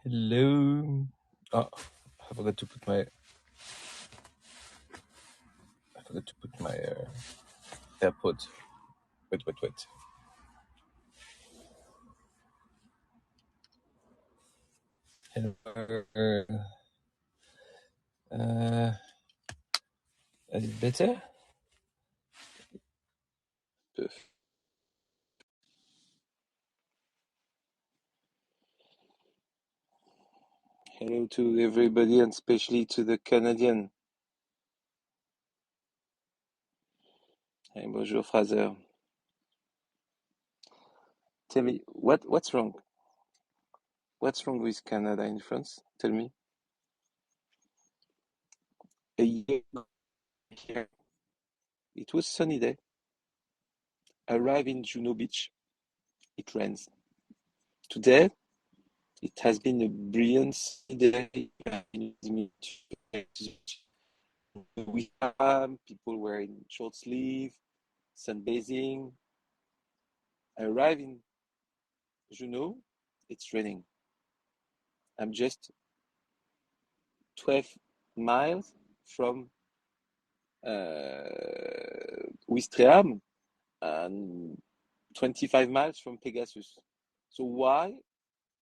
Hello. Oh, I forgot to put my AirPods. Wait. Hello. Is it better? Perfect. Hello to everybody, and especially to the Canadian. Hey, bonjour, Fraser. Tell me, what's wrong? What's wrong with Canada in France? Tell me. A year here, it was sunny day. Arrive in Juno Beach, it rains. Today, it has been a brilliant day. We have people wearing short sleeve, sunbathing. I arrive in Juno, it's raining. I'm just 12 miles from Ouistreham and 25 miles from Pegasus. So why,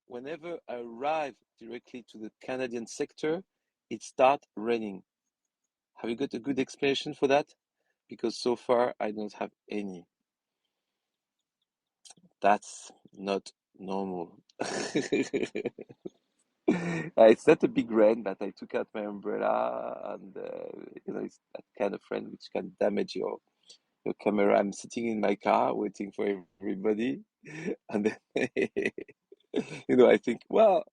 whenever I arrive directly to the Canadian sector, it starts raining? Have you got a good explanation for that? Because so far I don't have any. That's not normal. It's not a big rain, but I took out my umbrella, and it's that kind of rain which can damage your camera. I'm sitting in my car waiting for everybody, and then I think, well,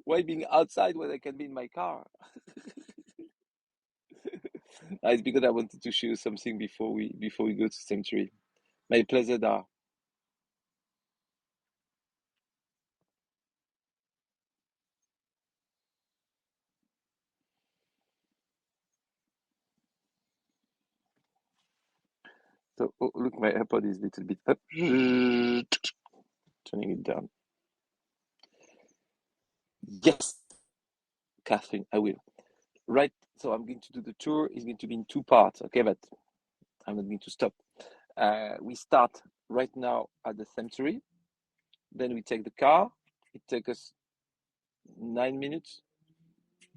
why being outside when I can be in my car? It's because I wanted to show you something before we go to Sanctuary. My pleasure, Dar. So, oh, look, my AirPod is a little bit up. Turning it down. Yes, Catherine, I will. Right, so I'm going to do the tour. It's going to be in two parts, okay? But I'm not going to stop. We start right now at the cemetery. Then we take the car. It takes us 9 minutes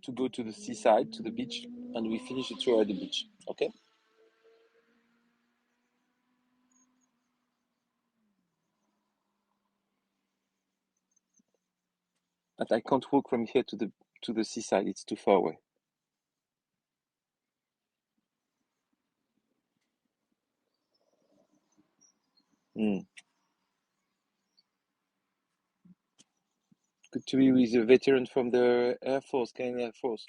to go to the seaside, to the beach, and we finish the tour at the beach, okay? But I can't walk from here to the seaside. It's too far away. Mm. Good to be with a veteran from the Air Force, Canadian Air Force.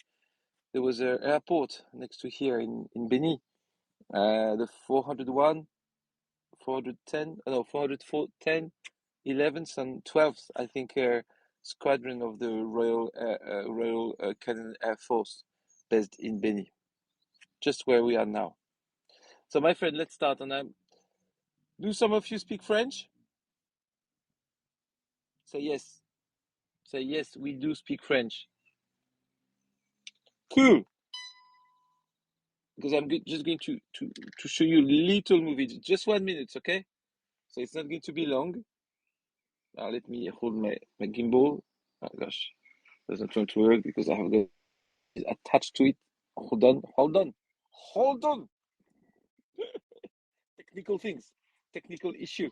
There was an airport next to here in Benny, the 401, 410, no, 410, 11th and 12th, I think, squadron of the Royal Canadian Air Force based in Benny, just where we are now. So, my friend, let's start. And do some of you speak French? Say yes. Say yes, we do speak French. Cool. Because I'm just going to show you a little movie, just 1 minute, okay? So it's not going to be long. Let me hold my gimbal. Oh gosh, doesn't want to work because I have got it attached to it. Hold on. Technical things, technical issue.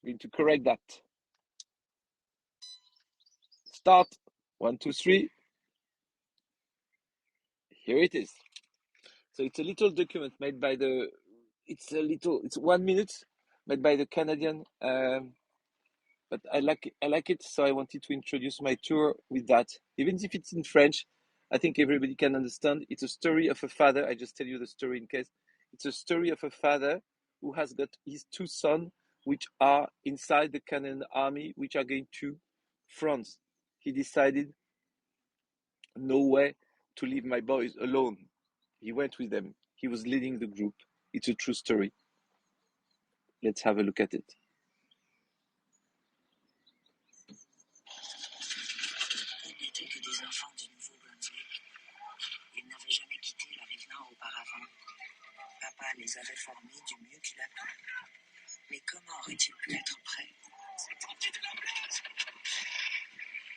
Going to correct that. Start. 1, 2, 3. Here it is. So it's a little document made by it's 1 minute, made by the Canadian, but I like it, so I wanted to introduce my tour with that. Even if it's in French, I think everybody can understand. It's a story of a father. I just tell you the story in case. It's a story of a father who has got his two sons, which are inside the Canadian army, which are going to France. He decided, no way to leave my boys alone. He went with them. He was leading the group. It's a true story. Let's have a look at it. tous des enfants du Nouveau-Brunswick. Ils n'avaient jamais quitté la rive nord auparavant. Papa les avait formés du mieux qu'il a pu. Mais comment aurait-il pu être prêt?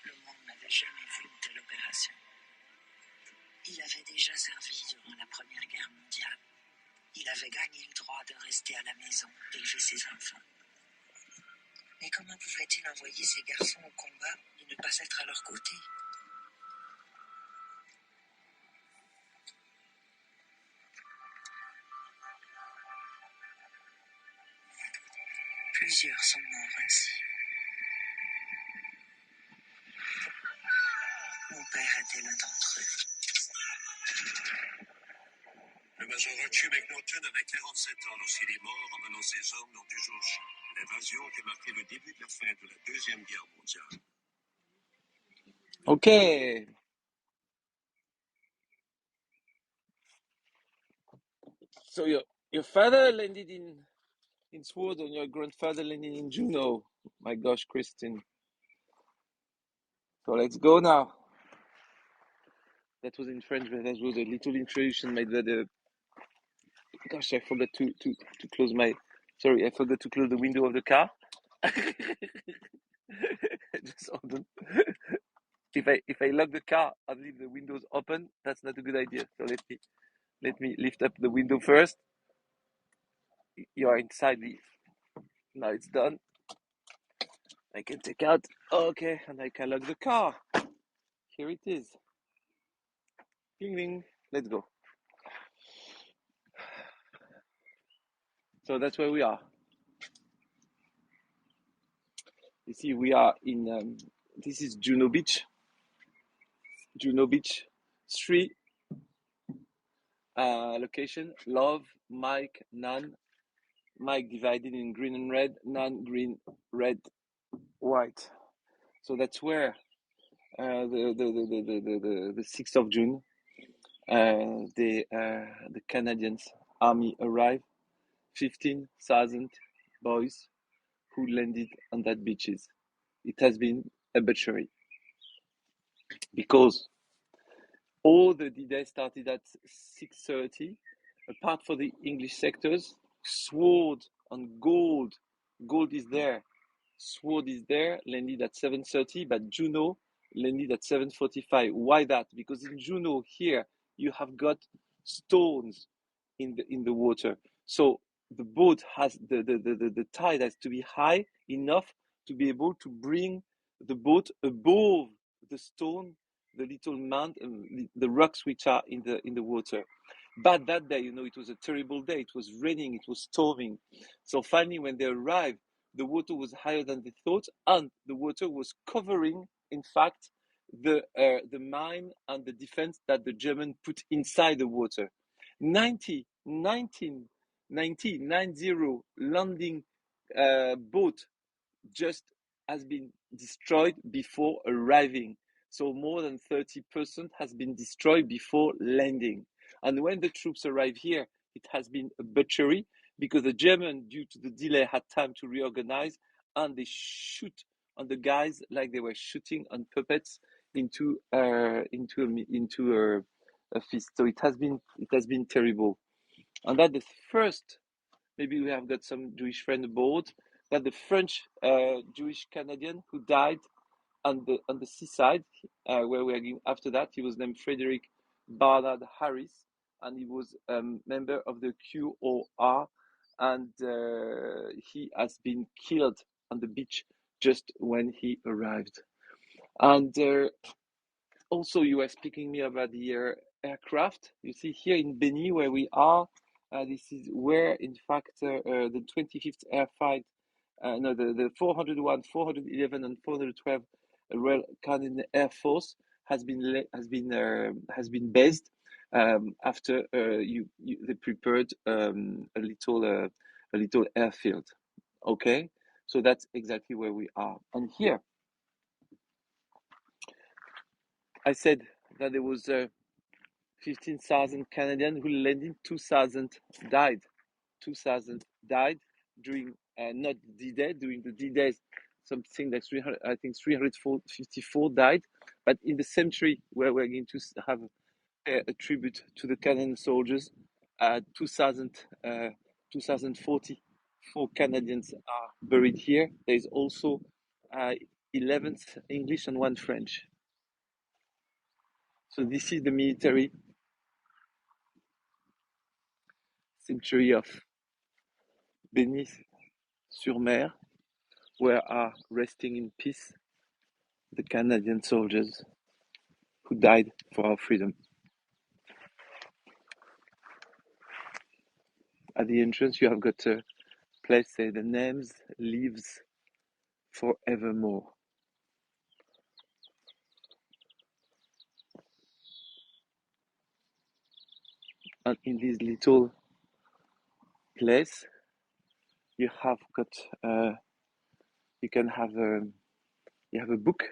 Le monde n'avait jamais vu une telle opération. Il avait déjà servi durant la Première Guerre mondiale. Il avait gagné le droit de rester à la maison, d'élever ses enfants. Mais comment pouvait-il envoyer ces garçons au combat et ne pas être à leur côté? Plusieurs sont morts ainsi. Mon père était l'un d'entre eux. Le major Rodney Keller avait 47 ans lorsqu'il est mort en menant ses hommes lors du jour J, l'invasion qui a marqué le début de la fin de la Deuxième Guerre mondiale. Okay. So your father landed in Sword and your grandfather landed in Juno. My gosh, Christine. So let's go now. That was in French, but that was a little introduction made by the. Gosh, I forgot to close my. Sorry, I forgot to close the window of the car. Just hold on. If I lock the car and leave the windows open, that's not a good idea. So let me lift up the window first. You are inside the. Now it's done. I can take out. Okay, and I can lock the car. Here it is. Ding ding. Let's go. So that's where we are. You see, we are in. This is Juno Beach. Juno Beach. 3 location. Love, Mike, Nan. Mike divided in green and red. Nan, green, red, white. So that's where the 6th of June, the Canadians army arrived. 15,000 boys who landed on that beaches. It has been a butchery because all the D-Day started at 6:30. Apart for the English sectors, Sword and Gold. Gold is there. Sword is there, landed at 7:30, but Juno landed at 7:45. Why that? Because in Juno here you have got stones in the water. So the boat has the tide has to be high enough to be able to bring the boat above the stone, the little mound, the rocks which are in the water. But that day, it was a terrible day. It was raining, it was storming. So finally, when they arrived, the water was higher than they thought, and the water was covering, in fact, the mine and the defense that the German put inside the water. 90 landing boat just has been destroyed before arriving. So more than 30% has been destroyed before landing. And when the troops arrive here, it has been a butchery because the German, due to the delay, had time to reorganize, and they shoot on the guys like they were shooting on puppets into a fist. So it has been terrible. And that the first, maybe we have got some Jewish friend aboard, that the French Jewish Canadian who died on the seaside, where we are going after that. He was named Frederick Barnard Harris, and he was a member of the QOR, and he has been killed on the beach just when he arrived. And also, you were speaking me about the aircraft. You see here in Beni, where we are, this is where, in fact, the 25th Airfield, the 401, 411, and 412 Royal Canadian Air Force has been based after they prepared a little airfield. Okay, so that's exactly where we are. And here, I said that there was 15,000 Canadians who landed. 2,000 died. 2,000 died during not D-Day. During the D-Days, something like 354 died. But in the cemetery where we're going to have a tribute to the Canadian soldiers, 2044 Canadians are buried here. There's also 11th English and 1 French. So this is the military cemetery of Ver-sur-Mer, where are resting in peace the Canadian soldiers who died for our freedom. At the entrance, you have got a place say the names lives forevermore. And in this little place, you have got you can have you have a book.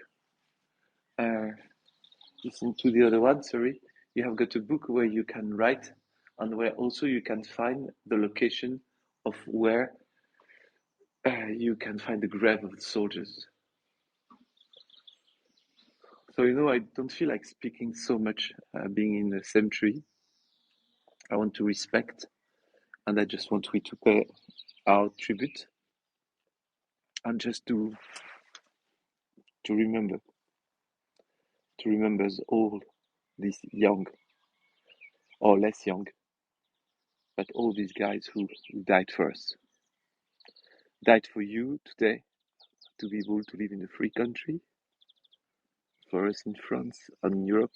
Listen to the other one. Sorry, you have got a book where you can write, and where also you can find the location of where you can find the grave of the soldiers. So I don't feel like speaking so much being in the cemetery. I want to respect, and I just want we to pay our tribute, and just to remember all these young or less young, but all these guys who died for us, died for you today to be able to live in a free country, for us in France and in Europe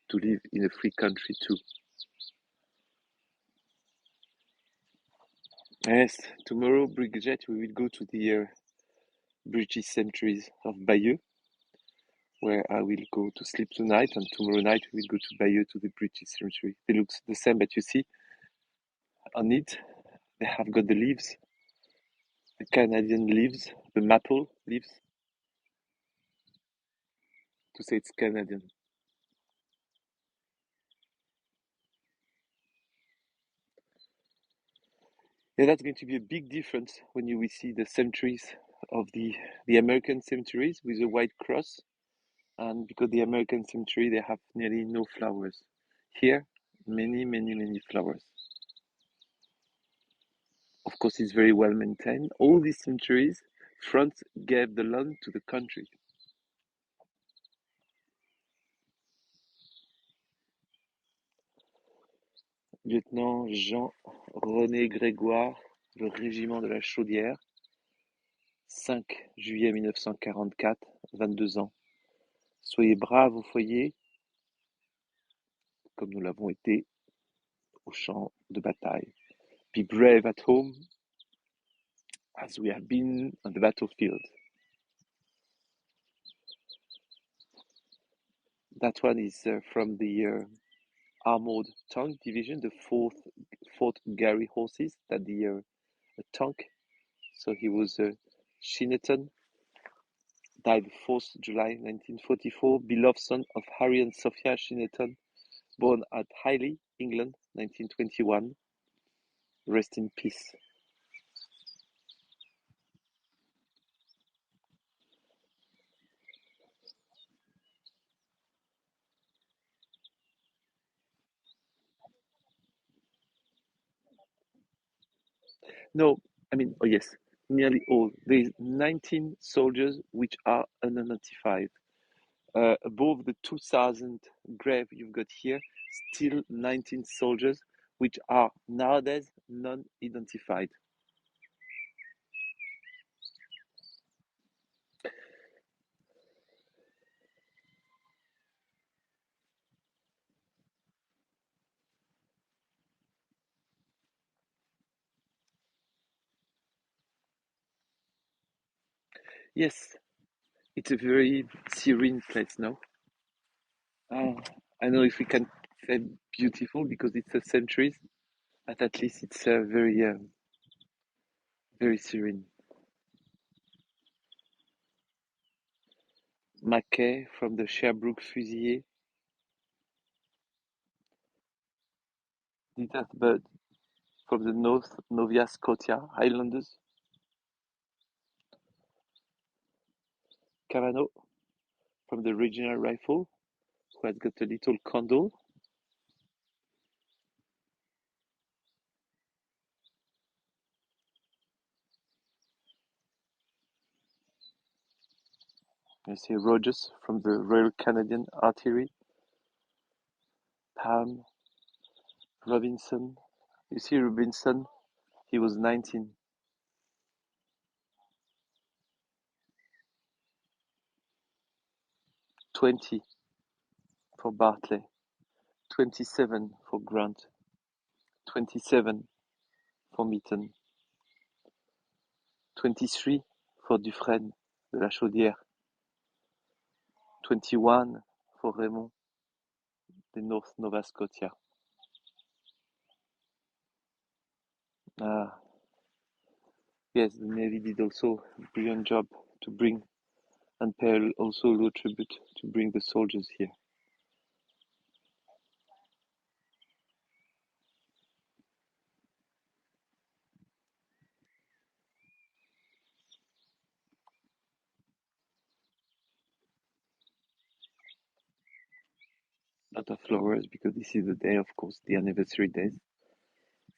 to live in a free country too. Yes, tomorrow, Brigitte, we will go to the British cemeteries of Bayeux, where I will go to sleep tonight, and tomorrow night we will go to Bayeux to the British cemetery. They look the same, but you see, on it, they have got the leaves, the Canadian leaves, the maple leaves, to say it's Canadian. Yeah, that's going to be a big difference when you will see the cemeteries of the American cemeteries with a white cross, and because the American cemetery, they have nearly no flowers. Here, many, many, many flowers. Of course, it's very well maintained. All these cemeteries, France gave the land to the country. Lieutenant Jean-René Grégoire, le régiment de la Chaudière, 5 juillet 1944, 22 ans. Soyez braves au foyer, comme nous l'avons été au champ de bataille. Be brave at home, as we have been on the battlefield. That one is from the Armored Tank Division, the 4th Gary Horses, that the tank. So he was Shinneton, died 4th July 1944, beloved son of Harry and Sophia Shinneton, born at Highley, England, 1921. Rest in peace. No, I mean, oh yes, nearly all. There's 19 soldiers which are unidentified. Above the 2,000 grave you've got here, still 19 soldiers which are nowadays non-identified. Yes, it's a very serene place now. I don't know if we can say beautiful because it's a centuries, but at least it's very serene. Mackay from the Sherbrooke Fusiliers, Dieter Bird from the North Nova Scotia Highlanders, Cavano from the regional rifle, who has got a little candle. You see Rogers from the Royal Canadian Artillery, Palm, Robinson. You see Robinson, he was 19. 20 for Bartley, 27 for Grant, 27 for Mitton, 23 for Dufresne de la Chaudière, 21 for Raymond de North Nova Scotia. Yes, the Navy did also a brilliant job to bring and pay also low tribute to bring the soldiers here. Lot of flowers because this is the day, of course, the anniversary days.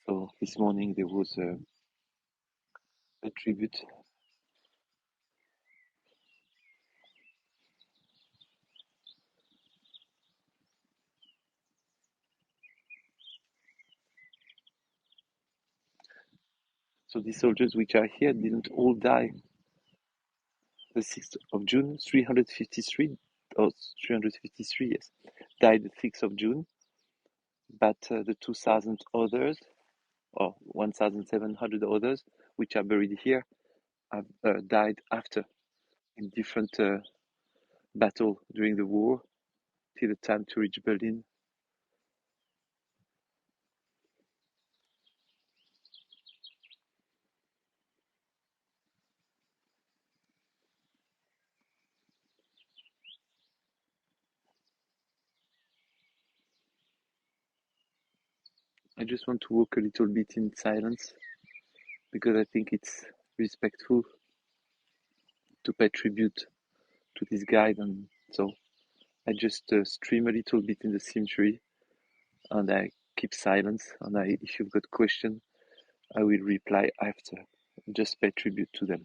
So this morning there was a tribute. So the soldiers which are here didn't all die. The 6th of June, 353, or 353, yes, died the 6th of June. But the 2,000 others, or 1,700 others, which are buried here, have died after in different battle during the war till the time to reach Berlin. I just want to walk a little bit in silence because I think it's respectful to pay tribute to this guy, and so I just stream a little bit in the cemetery and I keep silence, and if you've got questions, I will reply after. Just pay tribute to them.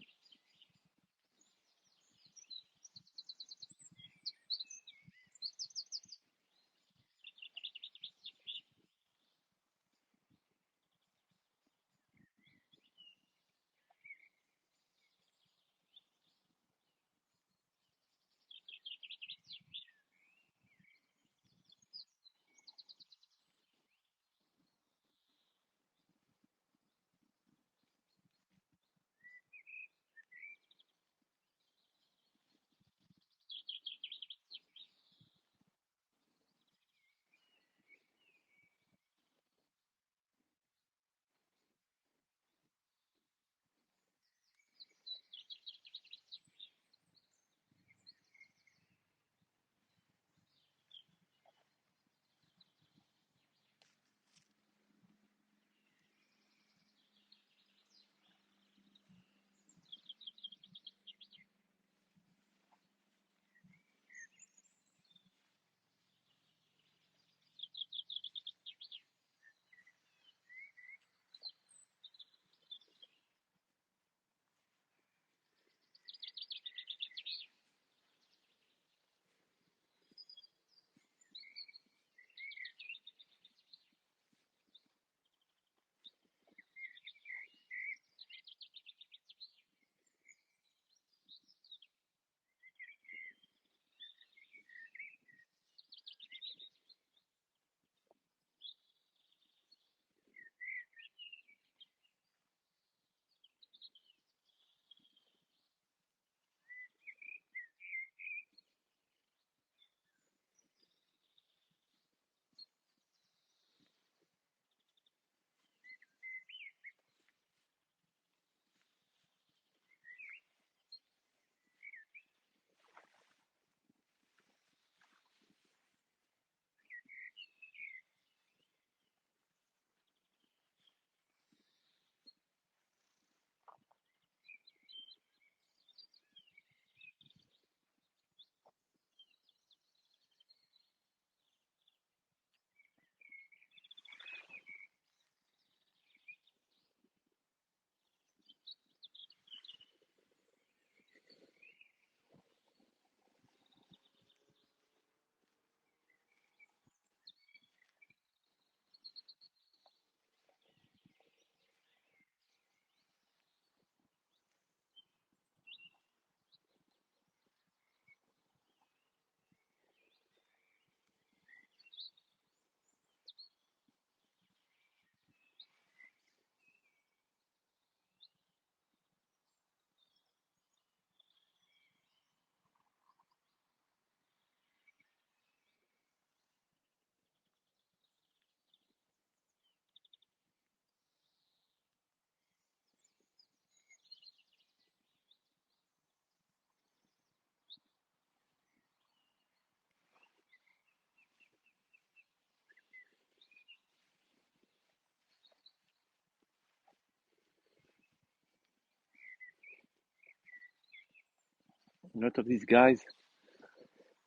a lot of these guys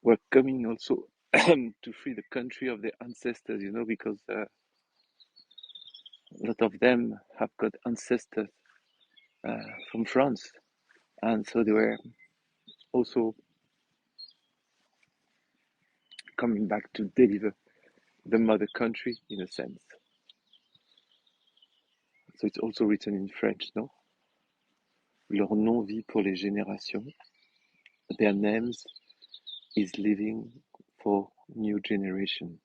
were coming also to free the country of their ancestors, you know, because a lot of them have got ancestors from France, and so they were also coming back to deliver the mother country in a sense. So it's also written in French, no? Leur nom vit pour les générations. Their names is living for new generation.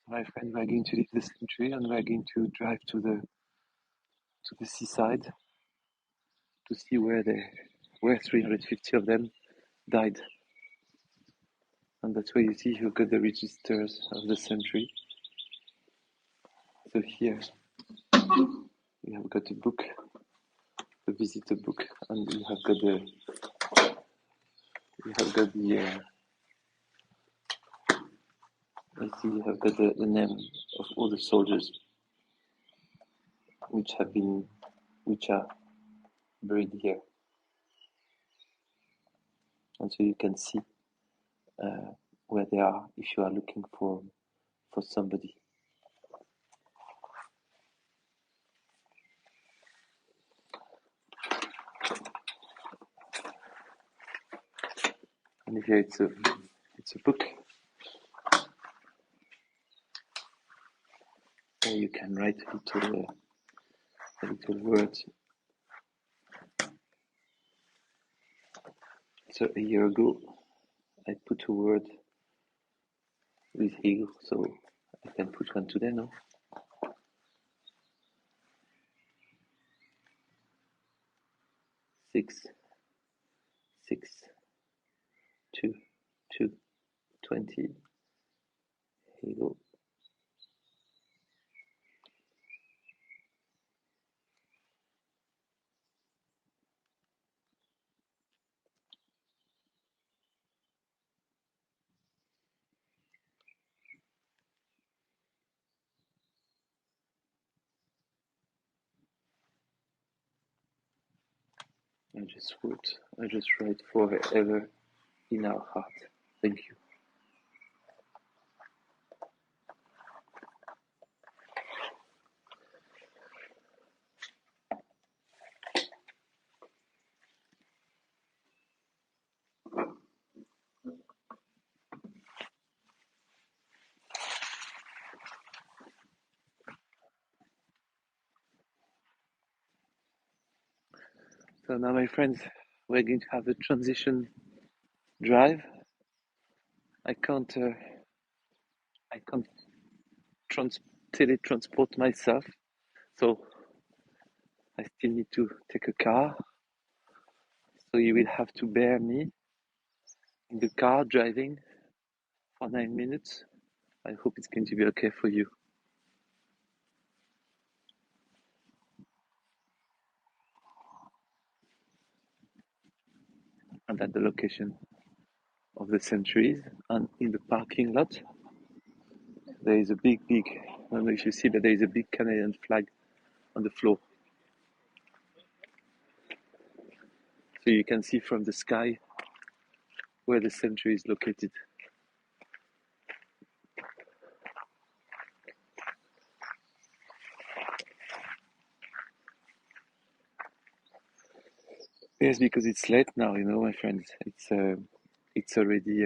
My friend, we are going to leave the country and we are going to drive to the seaside to see where 350 of them died. And that's where you see you've got the registers of the century. So here you have got a book, a visitor book, and you have got the name of all the soldiers which are buried here, and so you can see where they are if you are looking for somebody. And here it's a book where you can write little words. So a year ago, I put a word with eagle, so I can put one today, no? Six, 2, 20. Eagle. I just write forever in our heart. Thank you. So now, my friends, we're going to have a transition drive. I can't teletransport myself, so I still need to take a car. So you will have to bear me in the car driving for 9 minutes. I hope it's going to be okay for you. And at the location of the centuries, and in the parking lot, there is a big, I don't know if you see, but there is a big Canadian flag on the floor. So you can see from the sky where the century is located. Yes, because it's late now, you know, my friends. It's already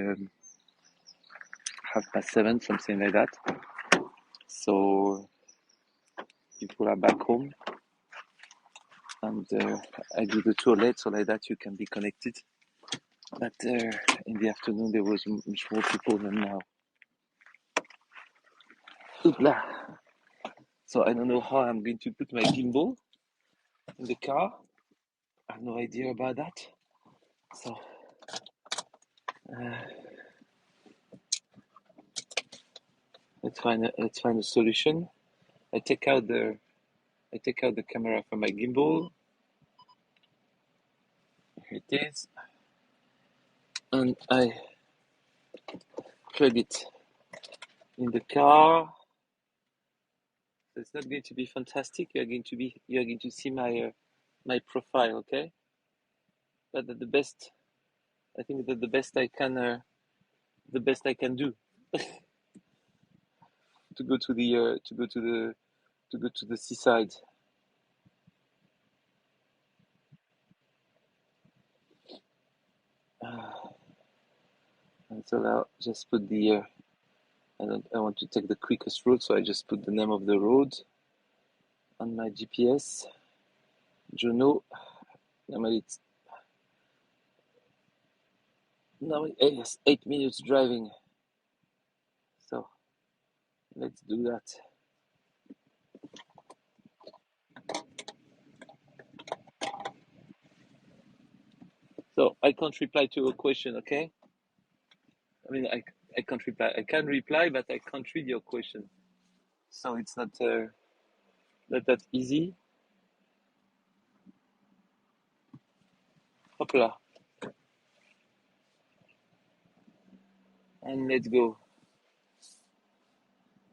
7:30, something like that. So people are back home, and I do the tour late, so like that you can be connected. But in the afternoon there was much more people than now. Oopla. So I don't know how I'm going to put my gimbal in the car. I have no idea about that. So let's find a solution. I take out the camera from my gimbal. Here it is, and I plug it in the car. So it's not going to be fantastic. You're going to see my profile, okay? But at the best, I think that the best I can do to go to the seaside. And so I'll just put I want to take the quickest road, so I just put the name of the road on my GPS. Juno. Normally it's 8 minutes driving. So let's do that. So I can't reply to a question, okay? I mean, I can't reply. I can reply, but I can't read your question. So it's not that easy. Hopla. And let's go.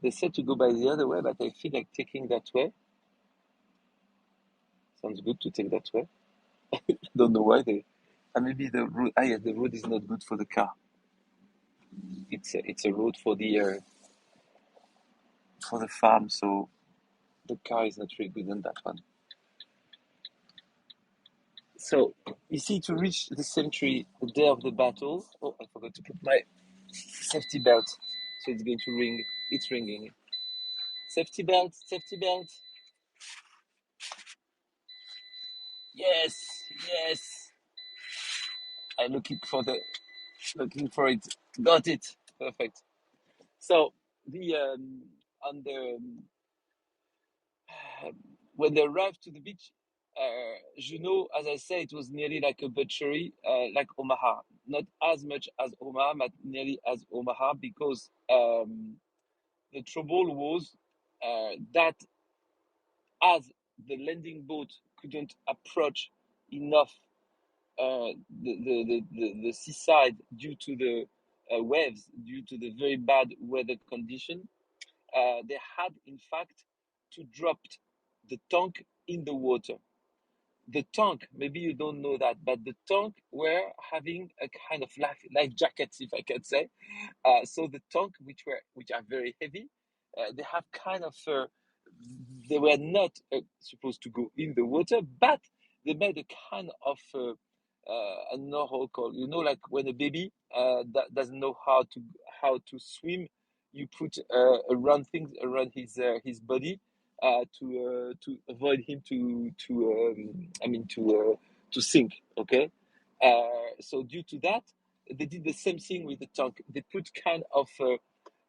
They said to go by the other way, but I feel like taking that way. Sounds good to take that way. Don't know why maybe the road. Yeah, the road is not good for the car. It's a road for the farm, so the car is not really good on that one. So you see, to reach the cemetery the day of the battle. Oh, I forgot to put my safety belt, so it's going to ring. It's ringing. Safety belt, safety belt. Yes, yes. I'm looking for it. Got it. Perfect. So the on the when they arrived to the beach, Juno, as I said, it was nearly like a butchery, like Omaha. Not as much as Omaha, but nearly as Omaha, because the trouble was that as the landing boat couldn't approach enough the seaside due to the waves, due to the very bad weather condition, they had in fact to drop the tank in the water. The tank, maybe you don't know that, but the tank were having a kind of life jackets, if I can say. So the tank, which are very heavy, they have kind of they were not supposed to go in the water, but they made a kind of I don't know how to call, like when a baby doesn't know how to swim, you put around things around his body to avoid him to sink. Okay, so due to that, they did the same thing with the tank. They put kind of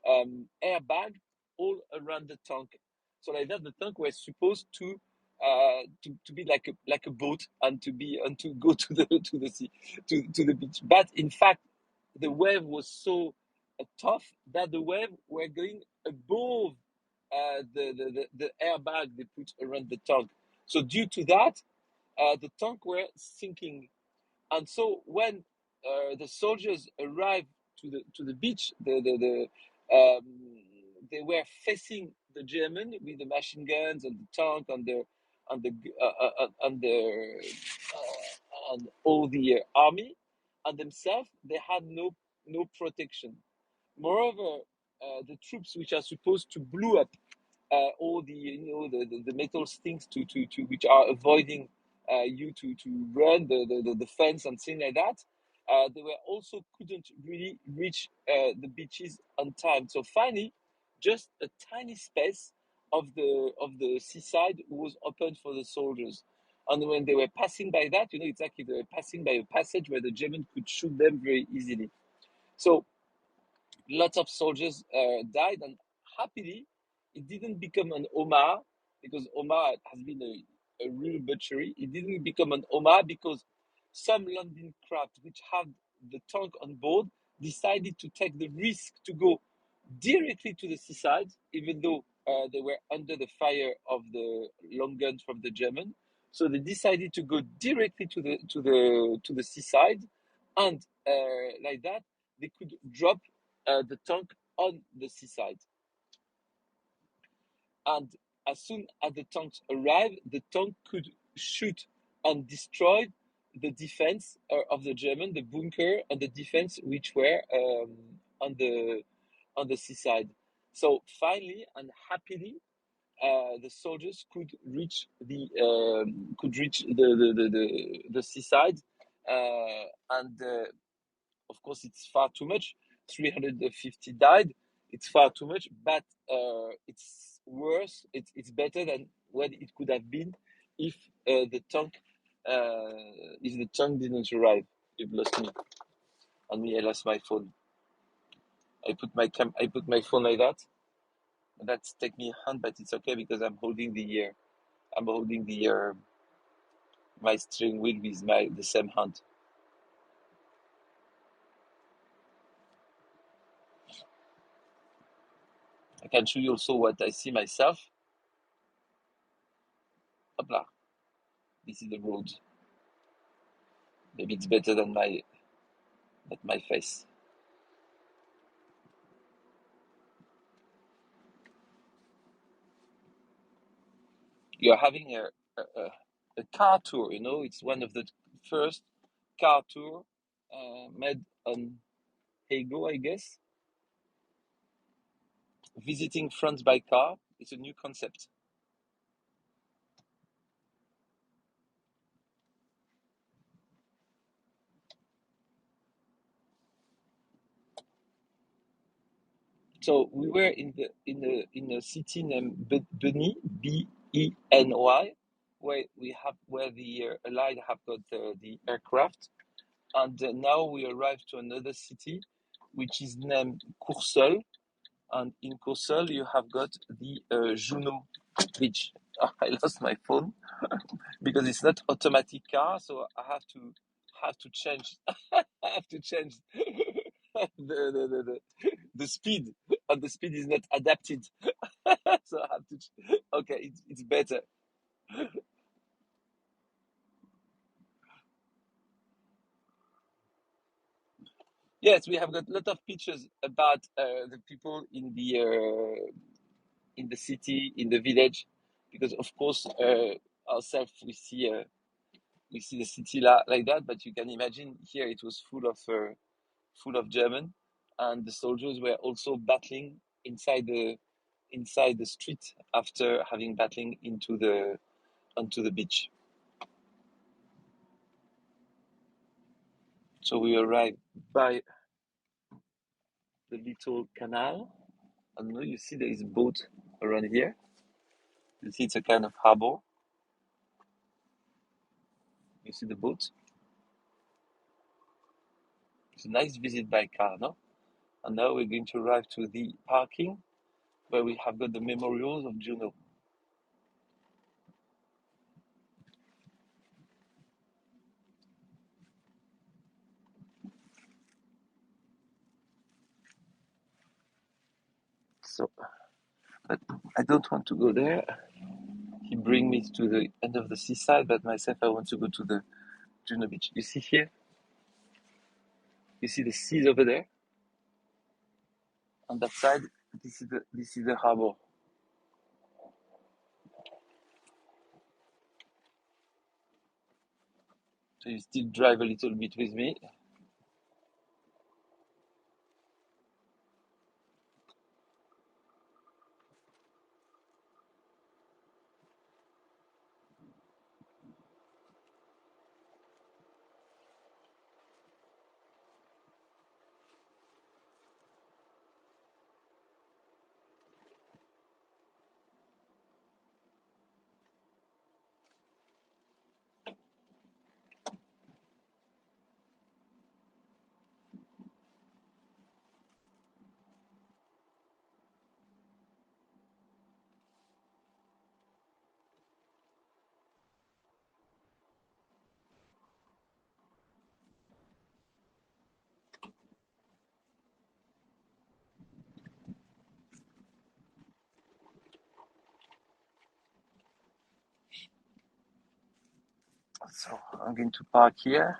airbag all around the tank. So like that, the tank was supposed to be like a boat and to go to the sea to the beach. But in fact, the wave was so tough that the wave were going above the airbag they put around the tank. So due to that, the tank were sinking. And so when the soldiers arrived to the beach, they were facing the German with the machine guns and the tank and all the army, and themselves they had no protection. Moreover, the troops which are supposed to blow up all the metal things to which are avoiding you to run the fence and things like that. They were also couldn't really reach the beaches on time. So finally, just a tiny space of the seaside was opened for the soldiers. And when they were passing by that, it's like if they were passing by a passage where the German could shoot them very easily. So lots of soldiers died, and happily, it didn't become an Omaha, because Omaha has been a real butchery. It didn't become an Omaha because some landing craft which had the tank on board decided to take the risk to go directly to the seaside, even though they were under the fire of the long guns from the German. So they decided to go directly to the seaside, and like that they could drop the tank on the seaside. And as soon as the tanks arrived, the tank could shoot and destroy the defense of the German, the bunker and the defense which were on the seaside. So finally and happily, the soldiers could reach the seaside, and of course it's far too much. 350 died. It's far too much, but it's worse. It's better than what it could have been if the tank didn't arrive. You've lost me, and me, I lost my phone. I put my phone like that. That's take me a hand, but it's okay because I'm holding the my steering wheel with the same hand. I can show you also what I see myself. Hopla. This is the road. Maybe it's better than my face. You're having a car tour, it's one of the first car tour made on Hego, I guess. Visiting France by car. It's a new concept. So we were in a city named Beny, Beny, where the Allied have got the aircraft, and now we arrived to another city, which is named Courseulles, and in Courseulles you have got the Juno Beach. I lost my phone because it's not automatic car, so I have to change. I have to change the speed, and the speed is not adapted. So I have to. Okay, it's better. Yes, we have got a lot of pictures about the people in the city, in the village, because of course ourselves we see the city like that, but you can imagine here it was full of German, and the soldiers were also battling inside the street after having battling onto the beach. So we arrived by the little canal, and now you see there is a boat around here. You see it's a kind of harbor. You see the boat. It's a nice visit by car, no? And now we're going to arrive to the parking where we have got the memorials of Juno. So, but I don't want to go there. He bring me to the end of the seaside, but myself I want to go to the Juno Beach. You see here? You see the seas over there? On that side, this is the harbor. So you still drive a little bit with me. So I'm going to park here.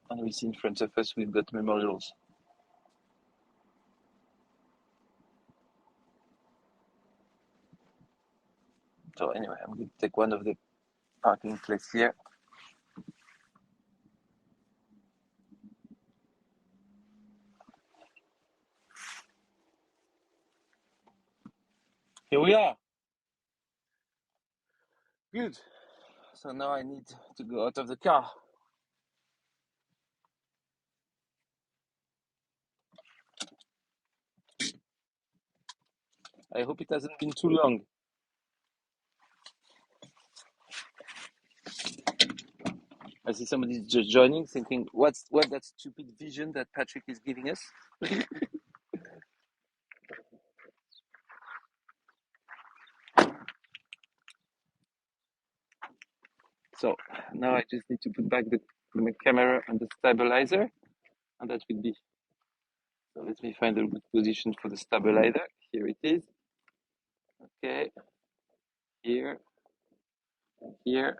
And we see in front of us we've got memorials. So anyway, I'm going to take one of the parking places here. Here we are. Good. So now I need to go out of the car. I hope it hasn't been too long. I see somebody just joining, thinking, what that stupid vision that Patrick is giving us? So now I just need to put back the camera and the stabilizer, and that will be. So let me find a good position for the stabilizer. Here it is. Okay. Here. Here.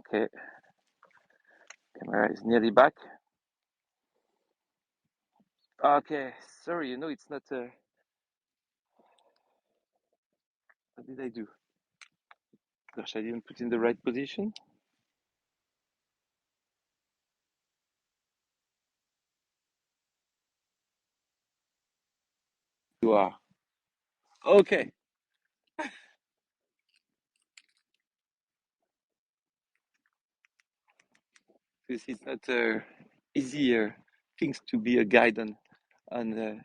Okay. Camera is nearly back. Okay. Sorry, it's not. What did I do? Gosh, I didn't put in the right position. You are. Okay. This is not easier things to be a guide on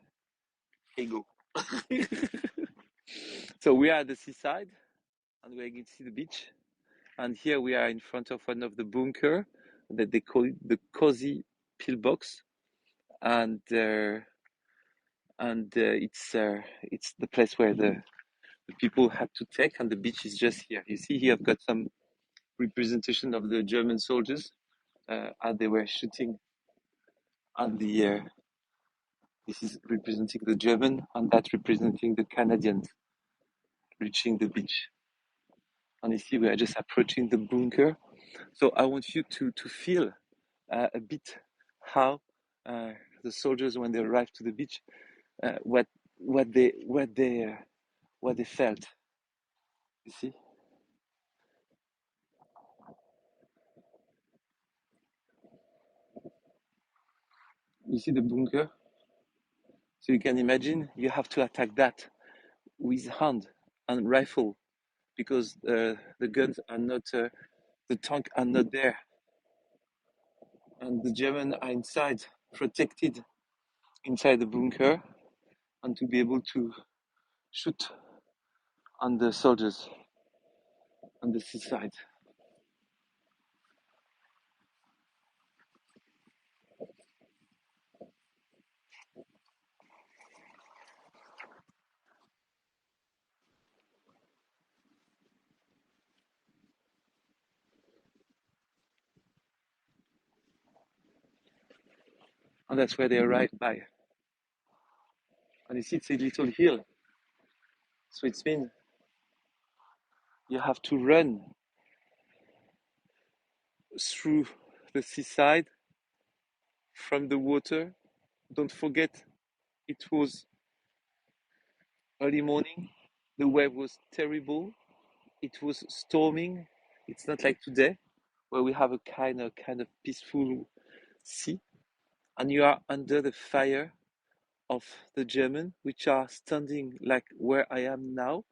ego. So we are at the seaside, and we're going to see the beach. And here we are in front of one of the bunker that they call it the cozy pillbox, and it's the place where the people had to take, and the beach is just here. You see here I've got some representation of the German soldiers as they were shooting, and this is representing the German, and that's representing the Canadians reaching the beach. And you see we are just approaching the bunker. So I want you to feel a bit how the soldiers, when they arrived to the beach, what they felt. You see, the bunker. So you can imagine you have to attack that with hand and rifle, because the guns are not, the tank are not there, and the Germans are inside, protected inside the bunker, and to be able to shoot on the soldiers on the seaside. And that's where they arrived by. And you see, it's a little hill. So it means you have to run through the seaside from the water. Don't forget, it was early morning. The wave was terrible. It was storming. It's not like today, where we have a kind of peaceful sea. And you are under the fire of the German, which are standing like where I am now,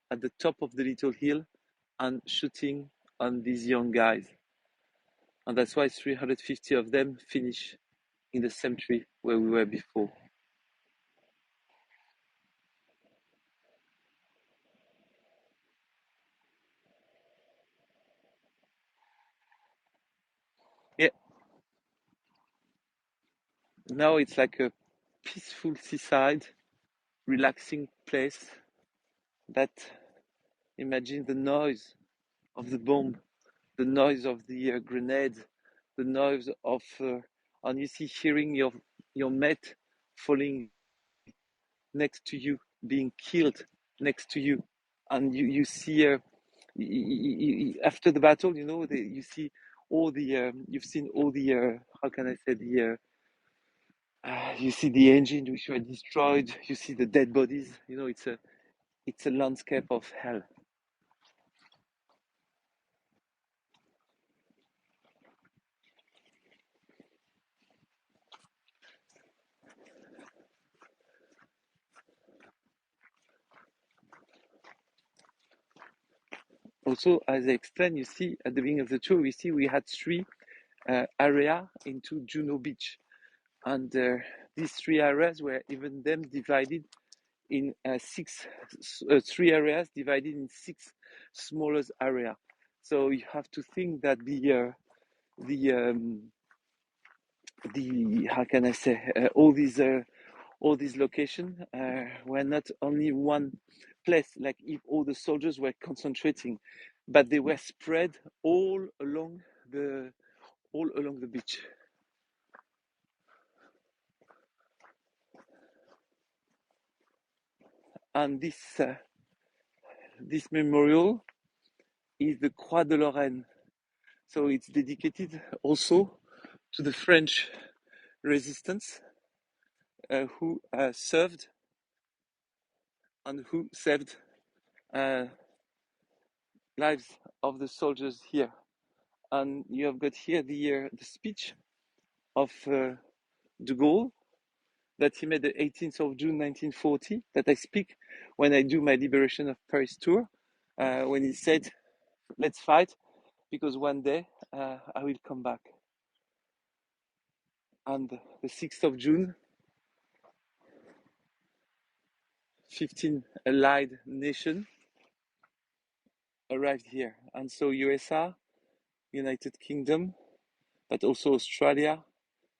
at the top of the little hill, and shooting on these young guys. And that's why 350 of them finish in the cemetery where we were before. Yeah. Now it's like a peaceful seaside, relaxing place that, imagine the noise of the bomb, the noise of the grenade, the noise of, and you see hearing your mate falling next to you being killed next to you, and you see after the battle, you see all the you've seen all the how can I say you see the engine which were destroyed. You see the dead bodies. It's a landscape of hell. Also, as I explained, you see at the beginning of the tour, we had three areas into Juno Beach, and these three areas were even them divided in three areas divided in six smaller areas. So you have to think that the how can I say all these locations were not only one place, like if all the soldiers were concentrating, but they were spread all along the beach. And this memorial is the Croix de Lorraine. So it's dedicated also to the French resistance who served and who saved lives of the soldiers here. And you have got here the speech of de Gaulle that he made the 18th of June 1940, that I speak when I do my Liberation of Paris tour, when he said, "Let's fight, because one day I will come back." And the 6th of June, 15 allied nations arrived here. And so USA, United Kingdom, but also Australia,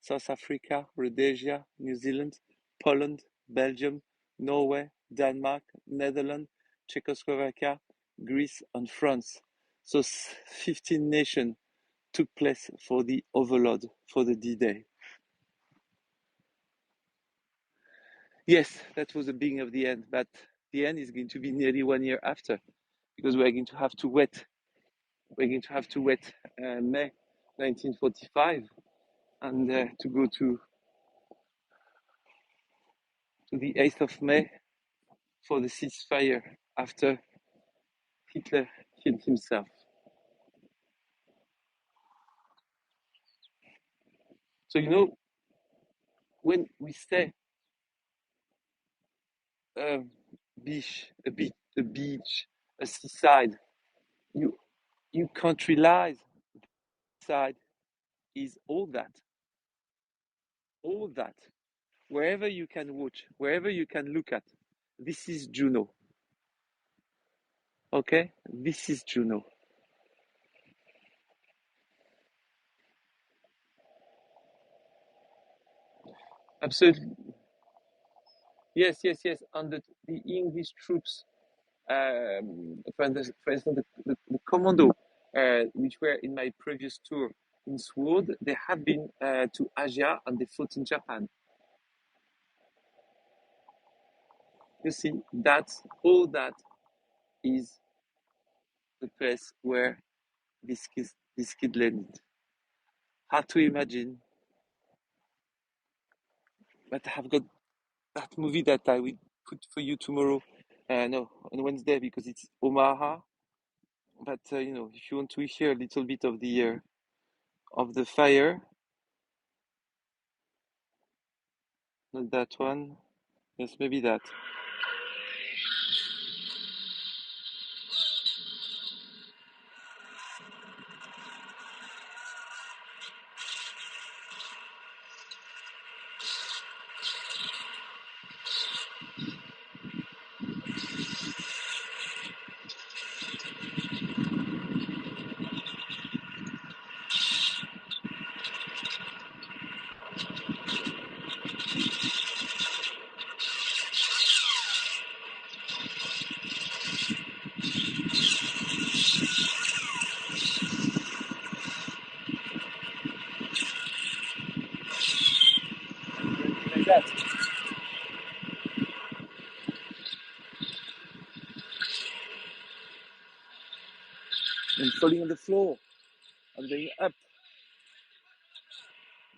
South Africa, Rhodesia, New Zealand, Poland, Belgium, Norway, Denmark, Netherlands, Czechoslovakia, Greece, and France. So 15 nations took place for the overload, for the D-Day. Yes, that was the beginning of the end, but the end is going to be nearly 1 year after, because we're going to have to wait. We're going to have to wait May 1945 and to go to the 8th of May for the ceasefire after Hitler killed himself. So when we say beach, a seaside, you can't realize side is all that. Wherever you can watch, wherever you can look at, this is Juno. Okay, this is Juno. Absolutely. Yes. And the English troops, for instance, the commando, which were in my previous tour in Sword, they have been to Asia and they fought in Japan. You see, all that is the place where this kid landed. Hard to imagine, but I have got that movie that I will put for you tomorrow. No, on Wednesday, because it's Omaha. But if you want to hear a little bit of the fire, not that one. Yes, maybe that. Like that. and falling on the floor and going up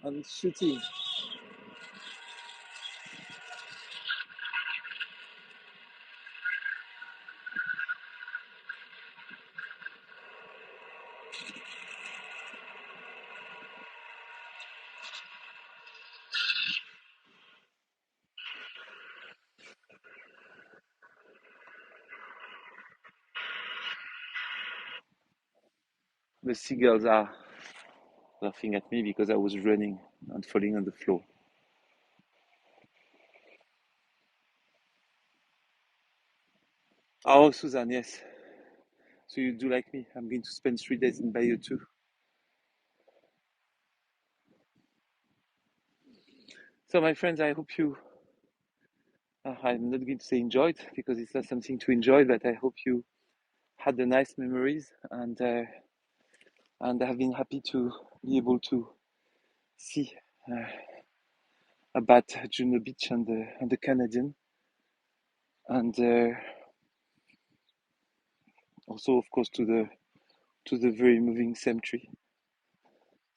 and shooting. The seagulls are laughing at me because I was running and falling on the floor. Oh, Susan, yes. So you do like me. I'm going to spend 3 days in Bayeux too. So my friends, I hope you, I'm not going to say enjoyed because it's not something to enjoy, but I hope you had the nice memories and I've been happy to be able to see about Juno Beach and the Canadian, and also of course to the very moving cemetery.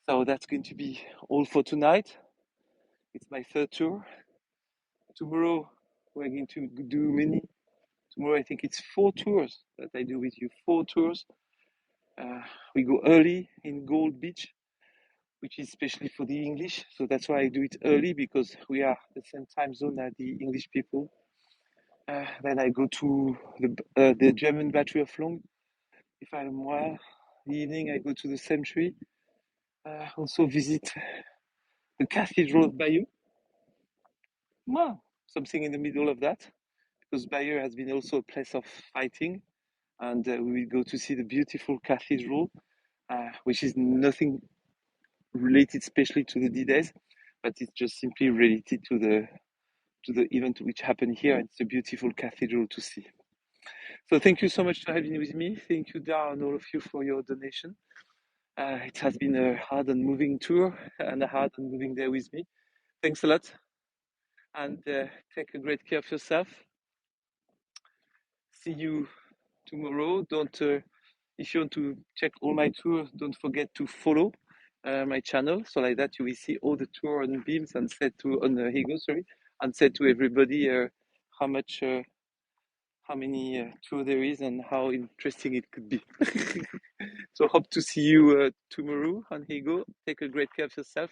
So that's going to be all for tonight. It's my third tour. Tomorrow we're going to do many. Tomorrow I think it's 4 tours that I do with you. 4 tours. We go early in Gold Beach, which is especially for the English. So that's why I do it early, because we are the same time zone as the English people. Then I go to the German battery of Long. If I'm well, the evening I go to the cemetery. Also visit the Cathedral of Bayeux. Well, something in the middle of that, because Bayeux has been also a place of fighting. And we will go to see the beautiful cathedral, which is nothing related especially to the D-Days, but it's just simply related to the event which happened here. It's a beautiful cathedral to see. So thank you so much for having with me. Thank you, Dar, and all of you for your donation. It has been a hard and moving tour and a hard and moving day with me. Thanks a lot, and take a great care of yourself. See you tomorrow. Don't if you want to check all my tours, don't forget to follow my channel. So like that, you will see all the tour on Beams and and say to everybody how many tour there is and how interesting it could be. So hope to see you tomorrow on Higo. Take a great care of yourself.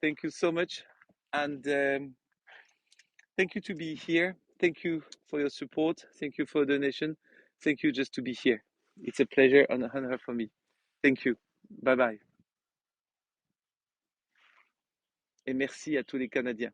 Thank you so much, and thank you to be here. Thank you for your support. Thank you for the donation. Thank you just to be here. It's a pleasure and an honor for me. Thank you. Bye bye. Et merci à tous les Canadiens.